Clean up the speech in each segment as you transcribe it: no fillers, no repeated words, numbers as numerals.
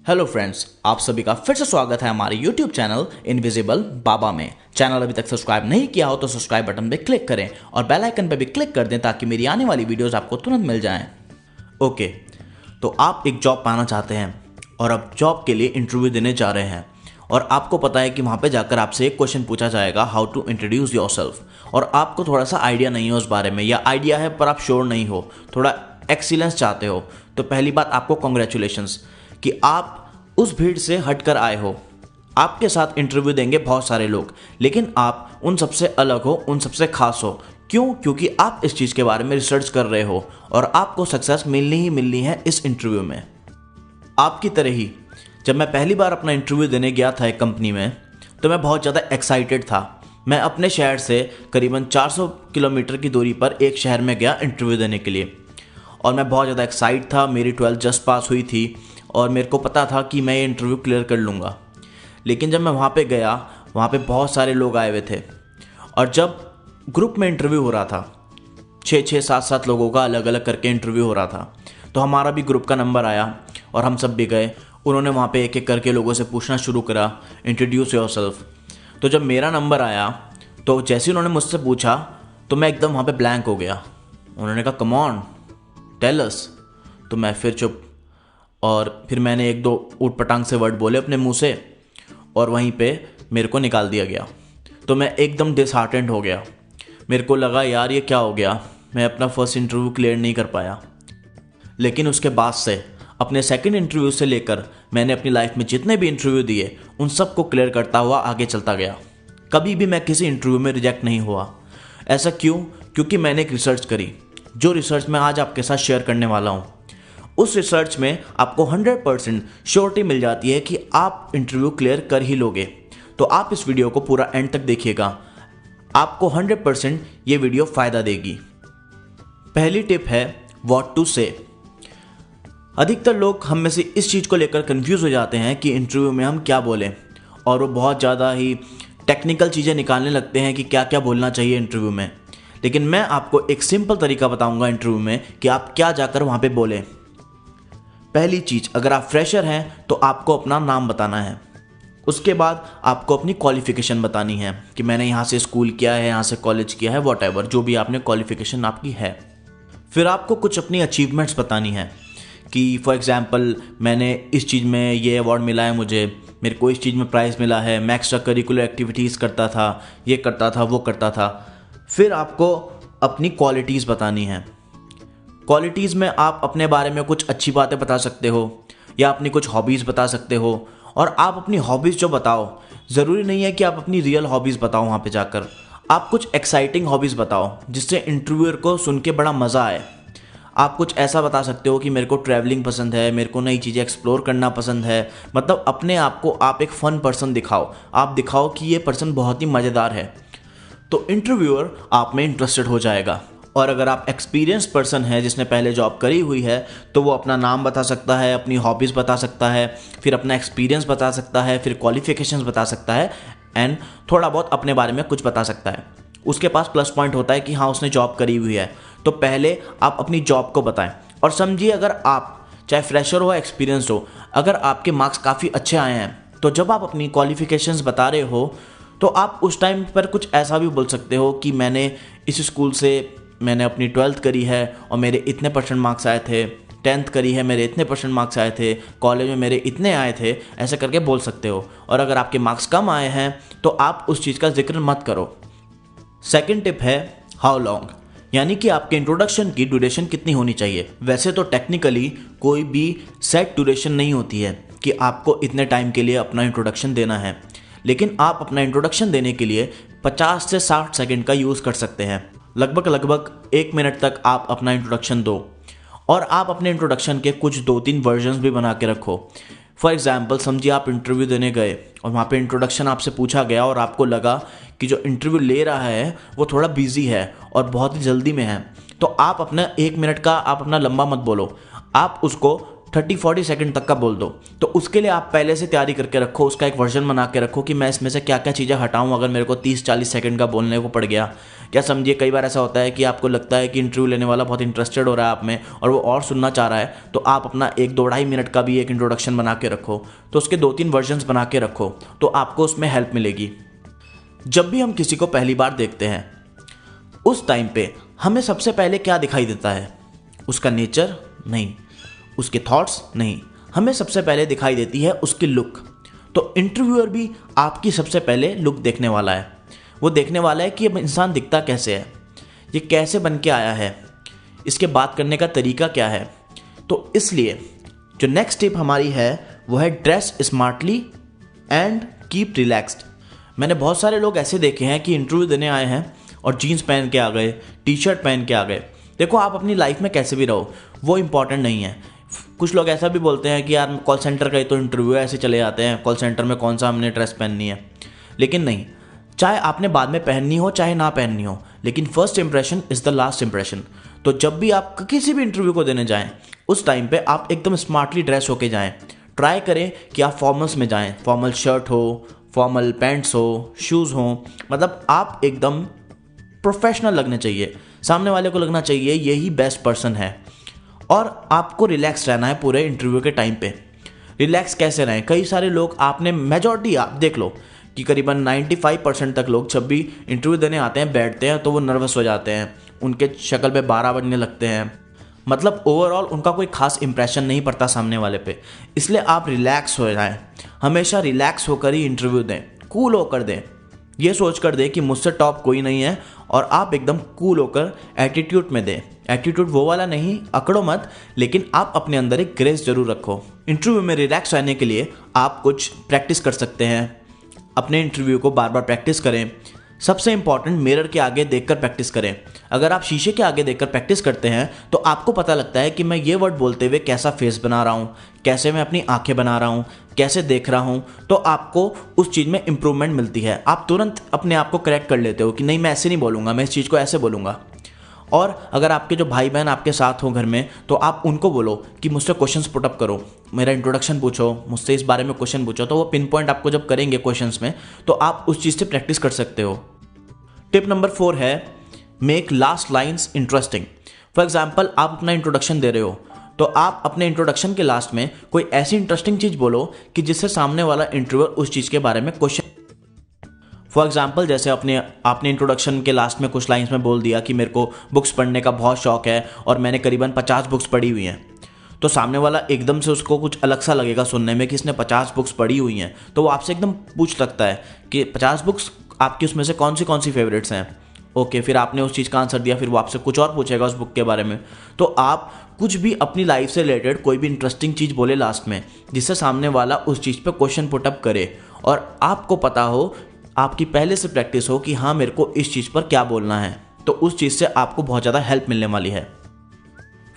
Hello friends, आप सभी का फिर से स्वागत है हमारे YouTube चैनल इनविजिबल बाबा में। चैनल अभी तक सब्सक्राइब नहीं किया हो तो सब्सक्राइब बटन पे क्लिक करें और बेल आइकन पे भी क्लिक कर दें ताकि मेरी आने वाली वीडियोस आपको तुरंत मिल जाएं। ओके, तो आप एक जॉब पाना चाहते हैं और अब जॉब के लिए इंटरव्यू देने जा रहे हैं और आपको पता है कि वहाँ पे जाकर आपसे एक क्वेश्चन पूछा जाएगा, हाउ टू इंट्रोड्यूस योरसेल्फ, और आपको थोड़ा सा आइडिया नहीं है उस बारे में, या आइडिया है पर आप श्योर नहीं हो, थोड़ा एक्सीलेंस चाहते हो। तो पहली बात आपको कॉन्ग्रेचुलेशंस कि आप उस भीड़ से हटकर आए हो। आपके साथ इंटरव्यू देंगे बहुत सारे लोग, लेकिन आप उन सबसे अलग हो, उन सबसे खास हो। क्यों? क्योंकि आप इस चीज़ के बारे में रिसर्च कर रहे हो और आपको सक्सेस मिलनी ही मिलनी है इस इंटरव्यू में। आपकी तरह ही जब मैं पहली बार अपना इंटरव्यू देने गया था एक कंपनी में, तो मैं बहुत ज़्यादा एक्साइटेड था। मैं अपने शहर से करीबन 400 किलोमीटर की दूरी पर एक शहर में गया इंटरव्यू देने के लिए और मैं बहुत ज़्यादा एक्साइट था। मेरी 12th जस्ट पास हुई थी और मेरे को पता था कि मैं ये इंटरव्यू क्लियर कर लूँगा। लेकिन जब मैं वहाँ पे गया, वहाँ पे बहुत सारे लोग आए हुए थे और जब ग्रुप में इंटरव्यू हो रहा था, 6-6, 7-7 लोगों का अलग अलग करके इंटरव्यू हो रहा था, तो हमारा भी ग्रुप का नंबर आया और हम सब भी गए। उन्होंने वहाँ पे एक एक करके लोगों से पूछना शुरू करा, इंट्रोड्यूस योरसेल्फ। तो जब मेरा नंबर आया तो जैसे उन्होंने मुझसे पूछा तो मैं एकदम वहाँ पे ब्लैंक हो गया। उन्होंने कहा, कम ऑन टेल अस। तो मैं फिर चुप, और फिर मैंने एक दो ऊट पटांग से वर्ड बोले अपने मुंह से और वहीं पे मेरे को निकाल दिया गया। तो मैं एकदम डिसहार्टेंड हो गया। मेरे को लगा यार ये क्या हो गया, मैं अपना फर्स्ट इंटरव्यू क्लियर नहीं कर पाया। लेकिन उसके बाद से अपने सेकंड इंटरव्यू से लेकर मैंने अपनी लाइफ में जितने भी इंटरव्यू दिए उन सब को क्लियर करता हुआ आगे चलता गया। कभी भी मैं किसी इंटरव्यू में रिजेक्ट नहीं हुआ। ऐसा क्यों? क्योंकि मैंने एक रिसर्च करी, जो रिसर्च मैं आज आपके साथ शेयर करने वाला हूँ। उस रिसर्च में आपको 100% श्योरिटी मिल जाती है कि आप इंटरव्यू क्लियर कर ही लोगे। तो आप इस वीडियो को पूरा एंड तक देखिएगा, आपको 100% ये वीडियो फ़ायदा देगी। पहली टिप है व्हाट टू से। अधिकतर लोग हम में से इस चीज़ को लेकर कंफ्यूज हो जाते हैं कि इंटरव्यू में हम क्या बोलें, और वो बहुत ज़्यादा ही टेक्निकल चीज़ें निकालने लगते हैं कि क्या क्या बोलना चाहिए इंटरव्यू में। लेकिन मैं आपको एक सिंपल तरीका बताऊंगा इंटरव्यू में कि आप क्या जाकर वहाँ पे बोलें। पहली चीज़, अगर आप फ्रेशर हैं तो आपको अपना नाम बताना है। उसके बाद आपको अपनी क्वालिफ़िकेशन बतानी है कि मैंने यहाँ से स्कूल किया है, यहाँ से कॉलेज किया है, वॉटएवर जो भी आपने क्वालिफ़िकेशन आपकी है। फिर आपको कुछ अपनी अचीवमेंट्स बतानी है कि फॉर एग्जांपल मैंने इस चीज़ में ये अवार्ड मिला है, मुझे मेरे को इस चीज़ में प्राइज़ मिला है, मैं एक्स्ट्रा करिकुलर एक्टिविटीज़ करता था, ये करता था, वो करता था। फिर आपको अपनी क्वालिटीज़ बतानी है। क्वालिटीज़ में आप अपने बारे में कुछ अच्छी बातें बता सकते हो या अपनी कुछ हॉबीज़ बता सकते हो। और आप अपनी हॉबीज़ जो बताओ, ज़रूरी नहीं है कि आप अपनी रियल हॉबीज़ बताओ वहाँ पे जाकर। आप कुछ एक्साइटिंग हॉबीज़ बताओ जिससे इंटरव्यूअर को सुन के बड़ा मज़ा आए। आप कुछ ऐसा बता सकते हो कि मेरे को ट्रैवलिंग पसंद है, मेरे को नई चीज़ें एक्सप्लोर करना पसंद है। मतलब अपने आप को आप एक फ़न पर्सन दिखाओ, आप दिखाओ कि ये पर्सन बहुत ही मज़ेदार है, तो इंटरव्यूअर आप में इंटरेस्टेड हो जाएगा। और अगर आप एक्सपीरियंस पर्सन है जिसने पहले जॉब करी हुई है, तो वो अपना नाम बता सकता है, अपनी हॉबीज़ बता सकता है, फिर अपना एक्सपीरियंस बता सकता है, फिर क्वालिफिकेशंस बता सकता है एंड थोड़ा बहुत अपने बारे में कुछ बता सकता है। उसके पास प्लस पॉइंट होता है कि हाँ उसने जॉब करी हुई है। तो पहले आप अपनी जॉब को बताएं। और समझिए, अगर आप चाहे फ्रेशर हो एक्सपीरियंस हो, अगर आपके मार्क्स काफ़ी अच्छे आए हैं, तो जब आप अपनी क्वालिफिकेशंस बता रहे हो तो आप उस टाइम पर कुछ ऐसा भी बोल सकते हो कि मैंने इस स्कूल से मैंने अपनी 12th करी है और मेरे इतने % मार्क्स आए थे, 10th करी है, मेरे इतने % मार्क्स आए थे, कॉलेज में मेरे इतने आए थे, ऐसे करके बोल सकते हो। और अगर आपके मार्क्स कम आए हैं तो आप उस चीज़ का जिक्र मत करो। सेकंड टिप है हाउ लॉन्ग, यानी कि आपके इंट्रोडक्शन की ड्यूरेशन कितनी होनी चाहिए। वैसे तो टेक्निकली कोई भी सेट ड्यूरेशन नहीं होती है कि आपको इतने टाइम के लिए अपना इंट्रोडक्शन देना है, लेकिन आप अपना इंट्रोडक्शन देने के लिए 50 से 60 सेकंड का यूज़ कर सकते हैं। लगभग 1 मिनट तक आप अपना इंट्रोडक्शन दो और आप अपने इंट्रोडक्शन के कुछ 2-3 वर्जन्स भी बना के रखो। फॉर एग्जाम्पल समझिए आप इंटरव्यू देने गए और वहाँ पे इंट्रोडक्शन आपसे पूछा गया और आपको लगा कि जो इंटरव्यू ले रहा है वो थोड़ा बिजी है और बहुत ही जल्दी में है, तो आप अपना 1 मिनट का आप अपना लंबा मत बोलो, आप उसको 30-40 सेकंड तक का बोल दो। तो उसके लिए आप पहले से तैयारी करके रखो, उसका एक वर्जन बना के रखो कि मैं इसमें से क्या क्या चीज़ें हटाऊं अगर मेरे को 30-40 सेकंड का बोलने को पड़ गया। क्या समझिए, कई बार ऐसा होता है कि आपको लगता है कि इंटरव्यू लेने वाला बहुत इंटरेस्टेड हो रहा है आप में और वो और सुनना चाह रहा है, तो आप अपना 1-2-2.5 मिनट का भी एक इंट्रोडक्शन बना के रखो। तो उसके 2-3 वर्जन्स बना के रखो, तो आपको उसमें हेल्प मिलेगी। जब भी हम किसी को पहली बार देखते हैं उस टाइम पे हमें सबसे पहले क्या दिखाई देता है? उसका नेचर नहीं, उसके थॉट्स नहीं, हमें सबसे पहले दिखाई देती है उसकी लुक। तो इंटरव्यूअर भी आपकी सबसे पहले लुक देखने वाला है। वो देखने वाला है कि अब इंसान दिखता कैसे है, ये कैसे बन के आया है, इसके बात करने का तरीका क्या है। तो इसलिए जो नेक्स्ट टिप हमारी है वो है dress smartly and keep relaxed. मैंने बहुत सारे लोग ऐसे देखे हैं कि इंटरव्यू देने आए हैं और जीन्स पहन के आ गए, टी शर्ट पहन के आ गए। देखो, आप अपनी लाइफ में कैसे भी रहो, वो इंपॉर्टेंट नहीं है। कुछ लोग ऐसा भी बोलते हैं कि यार कॉल सेंटर का ही तो इंटरव्यू है, ऐसे चले जाते हैं, कॉल सेंटर में कौन सा हमने ड्रेस पहननी है। लेकिन नहीं, चाहे आपने बाद में पहननी हो चाहे ना पहननी हो, लेकिन first impression is the last impression. तो जब भी आप किसी भी इंटरव्यू को देने जाएं उस टाइम पे आप एकदम स्मार्टली ड्रेस होके जाएं। ट्राई करें कि आप फॉर्मल्स में जाएं, फॉर्मल शर्ट हो, फॉर्मल पैंट्स हो, शूज़ हो, मतलब आप एकदम प्रोफेशनल लगने चाहिए। सामने वाले को लगना चाहिए यही बेस्ट पर्सन है। और आपको रिलैक्स रहना है पूरे इंटरव्यू के टाइम पे। रिलैक्स कैसे रहें? कई सारे लोग, आपने मेजॉरिटी आप देख लो कि करीबन 95% तक लोग जब भी इंटरव्यू देने आते हैं बैठते हैं तो वो नर्वस हो जाते हैं, उनके शक्ल पे 12 बनने लगते हैं, मतलब ओवरऑल उनका कोई खास इंप्रेशन नहीं पड़ता सामने वाले पे। इसलिए आप रिलैक्स हो जाएं, हमेशा रिलैक्स होकर ही इंटरव्यू दें, कूल होकर दें, ये सोच कर दें कि मुझसे टॉप कोई नहीं है, और आप एकदम कूल होकर एटीट्यूड में दें। एटीट्यूड वो वाला नहीं, अकड़ो मत, लेकिन आप अपने अंदर एक ग्रेस जरूर रखो। इंटरव्यू में रिलैक्स रहने के लिए आप कुछ प्रैक्टिस कर सकते हैं। अपने इंटरव्यू को बार बार प्रैक्टिस करें। सबसे इंपॉर्टेंट, मिरर के आगे देखकर प्रैक्टिस करें। अगर आप शीशे के आगे देखकर प्रैक्टिस करते हैं तो आपको पता लगता है कि मैं ये वर्ड बोलते हुए कैसा फेस बना रहा हूँ, कैसे मैं अपनी आंखें बना रहा हूँ, कैसे देख रहा हूँ। तो आपको उस चीज़ में इंप्रूवमेंट मिलती है। आप तुरंत अपने आप को करेक्ट कर लेते हो कि नहीं, मैं ऐसे नहीं बोलूँगा, मैं इस चीज़ को ऐसे बोलूँगा। और अगर आपके जो भाई बहन आपके साथ हो घर में, तो आप उनको बोलो कि मुझसे क्वेश्चंस पुटअप करो, मेरा इंट्रोडक्शन पूछो, मुझसे इस बारे में क्वेश्चन पूछो। तो वो पिन पॉइंट आपको जब करेंगे क्वेश्चंस में, तो आप उस चीज़ से प्रैक्टिस कर सकते हो। टिप नंबर 4 है make last lines interesting. For example, आप अपना इंट्रोडक्शन दे रहे हो, तो आप अपने इंट्रोडक्शन के लास्ट में कोई ऐसी इंटरेस्टिंग चीज़ बोलो कि जिससे सामने वाला इंटरव्यूअर उस चीज़ के बारे में क्वेश्चन। फॉर एग्जाम्पल, जैसे आपने इंट्रोडक्शन के लास्ट में कुछ लाइन्स में बोल दिया कि मेरे को बुक्स पढ़ने का बहुत शौक है और मैंने करीबन 50 बुक्स पढ़ी हुई हैं। तो सामने वाला एकदम से उसको कुछ अलग सा लगेगा सुनने में कि इसने 50 बुक्स पढ़ी हुई हैं, तो वो आपसे एकदम पूछ सकता है कि 50 बुक्स आपकी उसमें से कौन सी फेवरेट्स हैं। ओके, फिर आपने उस चीज़ का आंसर दिया, फिर वो आपसे कुछ और पूछेगा उस बुक के बारे में। तो आप कुछ भी अपनी लाइफ से रिलेटेड कोई भी इंटरेस्टिंग चीज़ बोले लास्ट में, जिससे सामने वाला उस चीज़ पे क्वेश्चन पुटअप करे और आपको पता हो, आपकी पहले से प्रैक्टिस हो कि हाँ मेरे को इस चीज़ पर क्या बोलना है। तो उस चीज़ से आपको बहुत ज़्यादा हेल्प मिलने वाली है।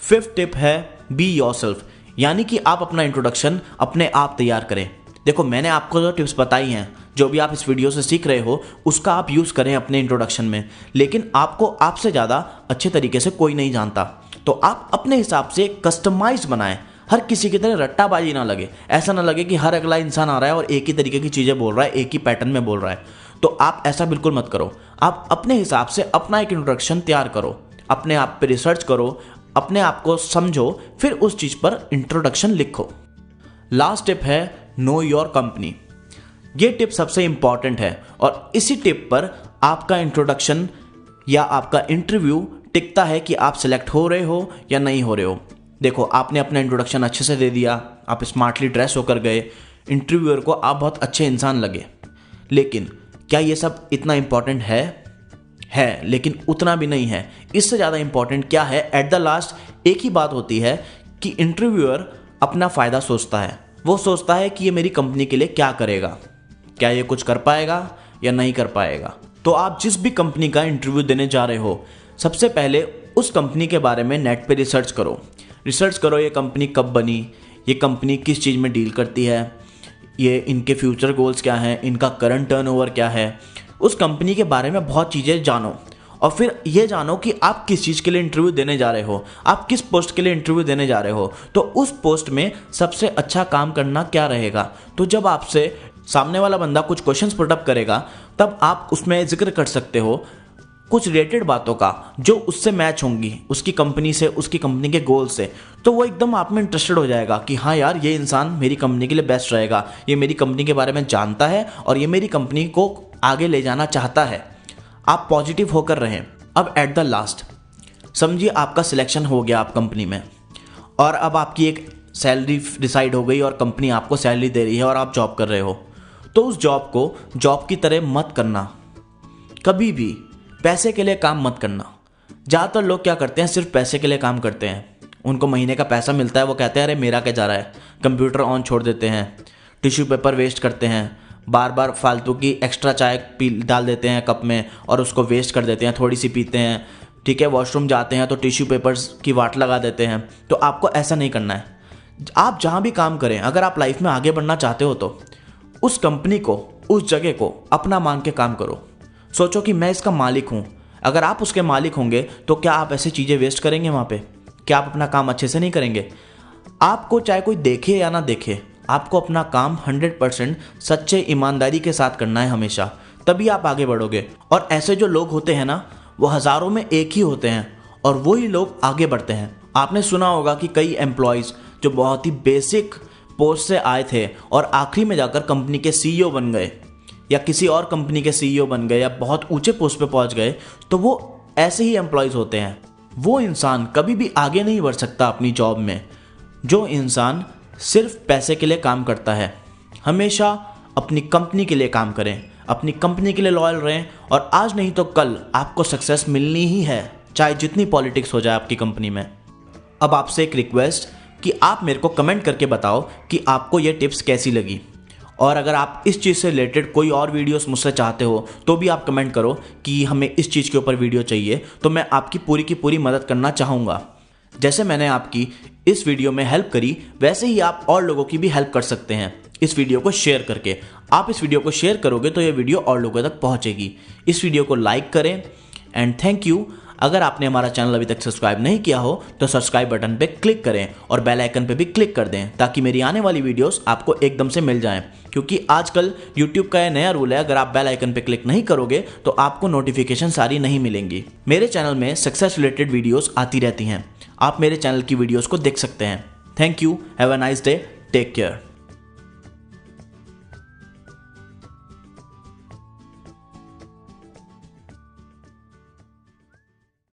5th टिप है बी योरसेल्फ, यानी कि आप अपना इंट्रोडक्शन अपने आप तैयार करें। देखो, मैंने आपको जो टिप्स बताई हैं, जो भी आप इस वीडियो से सीख रहे हो, उसका आप यूज़ करें अपने इंट्रोडक्शन में। लेकिन आपको आपसे ज़्यादा अच्छे तरीके से कोई नहीं जानता, तो आप अपने हिसाब से कस्टमाइज बनाएं। हर किसी की तरह रट्टाबाजी ना लगे, ऐसा ना लगे कि हर अगला इंसान आ रहा है और एक ही तरीके की चीज़ें बोल रहा है, एक ही पैटर्न में बोल रहा है। तो आप ऐसा बिल्कुल मत करो। आप अपने हिसाब से अपना एक इंट्रोडक्शन तैयार करो, अपने आप पे रिसर्च करो, अपने आप को समझो, फिर उस चीज़ पर इंट्रोडक्शन लिखो। लास्ट टिप है नो योर कंपनी। ये टिप सबसे इंपॉर्टेंट है और इसी टिप पर आपका इंट्रोडक्शन या आपका इंटरव्यू टिकता है कि आप सिलेक्ट हो रहे हो या नहीं हो रहे हो। देखो, आपने अपना इंट्रोडक्शन अच्छे से दे दिया, आप स्मार्टली ड्रेस होकर गए, इंटरव्यूअर को आप बहुत अच्छे इंसान लगे, लेकिन क्या ये सब इतना इंपॉर्टेंट है, लेकिन उतना भी नहीं है। इससे ज़्यादा इंपॉर्टेंट क्या है, एट द लास्ट एक ही बात होती है कि इंटरव्यूअर अपना फ़ायदा सोचता है। वो सोचता है कि ये मेरी कंपनी के लिए क्या करेगा, क्या ये कुछ कर पाएगा या नहीं कर पाएगा। तो आप जिस भी कंपनी का इंटरव्यू देने जा रहे हो, सबसे पहले उस कंपनी के बारे में नेट पे रिसर्च करो। ये कंपनी कब बनी, ये कंपनी किस चीज़ में डील करती है, ये इनके फ्यूचर गोल्स क्या हैं, इनका करंट टर्नओवर क्या है। उस कंपनी के बारे में बहुत चीज़ें जानो और फिर ये जानो कि आप किस चीज़ के लिए इंटरव्यू देने जा रहे हो, आप किस पोस्ट के लिए इंटरव्यू देने जा रहे हो, तो उस पोस्ट में सबसे अच्छा काम करना क्या रहेगा। तो जब आपसे सामने वाला बंदा कुछ क्वेश्चंस पुटअप करेगा तब आप उसमें जिक्र कर सकते हो कुछ रिलेटेड बातों का जो उससे मैच होंगी, उसकी कंपनी से, उसकी कंपनी के गोल से। तो वो एकदम आप में इंटरेस्टेड हो जाएगा कि हाँ यार, ये इंसान मेरी कंपनी के लिए बेस्ट रहेगा, ये मेरी कंपनी के बारे में जानता है और ये मेरी कंपनी को आगे ले जाना चाहता है। आप पॉजिटिव होकर रहें। अब एट द लास्ट समझिए आपका सिलेक्शन हो गया आप कंपनी में, और अब आपकी एक सैलरी डिसाइड हो गई और कंपनी आपको सैलरी दे रही है और आप जॉब कर रहे हो। तो उस जॉब को जॉब की तरह मत करना, कभी भी पैसे के लिए काम मत करना। ज़्यादातर लोग क्या करते हैं, सिर्फ पैसे के लिए काम करते हैं। उनको महीने का पैसा मिलता है, वो कहते हैं अरे मेरा क्या जा रहा है, कंप्यूटर ऑन छोड़ देते हैं, टिश्यू पेपर वेस्ट करते हैं, बार बार फालतू की एक्स्ट्रा चाय पी डाल देते हैं कप में और उसको वेस्ट कर देते हैं, थोड़ी सी पीते हैं, ठीक है, वॉशरूम जाते हैं तो टिश्यू पेपर्स की वाट लगा देते हैं। तो आपको ऐसा नहीं करना है। आप जहाँ भी काम करें, अगर आप लाइफ में आगे बढ़ना चाहते हो तो उस कंपनी को, उस जगह को अपना मान के काम करो। सोचो कि मैं इसका मालिक हूँ। अगर आप उसके मालिक होंगे तो क्या आप ऐसी चीज़ें वेस्ट करेंगे वहाँ पे? क्या आप अपना काम अच्छे से नहीं करेंगे? आपको चाहे कोई देखे या ना देखे, आपको अपना काम 100% सच्चे ईमानदारी के साथ करना है हमेशा, तभी आप आगे बढ़ोगे। और ऐसे जो लोग होते हैं ना, वो हज़ारों में एक ही होते हैं और वही लोग आगे बढ़ते हैं। आपने सुना होगा कि कई एम्प्लॉयज़ जो बहुत ही बेसिक पोस्ट से आए थे और आखिरी में जाकर कंपनी के CEO बन गए या किसी और कंपनी के CEO बन गए या बहुत ऊंचे पोस्ट पे पहुंच गए, तो वो ऐसे ही एम्प्लॉयज़ होते हैं। वो इंसान कभी भी आगे नहीं बढ़ सकता अपनी जॉब में जो इंसान सिर्फ पैसे के लिए काम करता है। हमेशा अपनी कंपनी के लिए काम करें, अपनी कंपनी के लिए लॉयल रहें, और आज नहीं तो कल आपको सक्सेस मिलनी ही है, चाहे जितनी पॉलिटिक्स हो जाए आपकी कंपनी में। अब आपसे एक रिक्वेस्ट कि आप मेरे को कमेंट करके बताओ कि आपको ये टिप्स कैसी लगी, और अगर आप इस चीज़ से रिलेटेड कोई और वीडियोस मुझसे चाहते हो तो भी आप कमेंट करो कि हमें इस चीज़ के ऊपर वीडियो चाहिए, तो मैं आपकी पूरी की पूरी मदद करना चाहूँगा। जैसे मैंने आपकी इस वीडियो में हेल्प करी, वैसे ही आप और लोगों की भी हेल्प कर सकते हैं इस वीडियो को शेयर करके। आप इस वीडियो को शेयर करोगे तो ये वीडियो और लोगों तक पहुँचेगी। इस वीडियो को लाइक करें एंड थैंक यू। अगर आपने हमारा चैनल अभी तक सब्सक्राइब नहीं किया हो तो सब्सक्राइब बटन पे क्लिक करें और बेल आइकन पे भी क्लिक कर दें, ताकि मेरी आने वाली वीडियोस आपको एकदम से मिल जाएं। क्योंकि आजकल YouTube का यह नया रूल है, अगर आप बेल आइकन पे क्लिक नहीं करोगे तो आपको नोटिफिकेशन सारी नहीं मिलेंगी। मेरे चैनल में सक्सेस रिलेटेड वीडियोस आती रहती हैं, आप मेरे चैनल की वीडियोस को देख सकते हैं। Thank you, have a nice day, take care.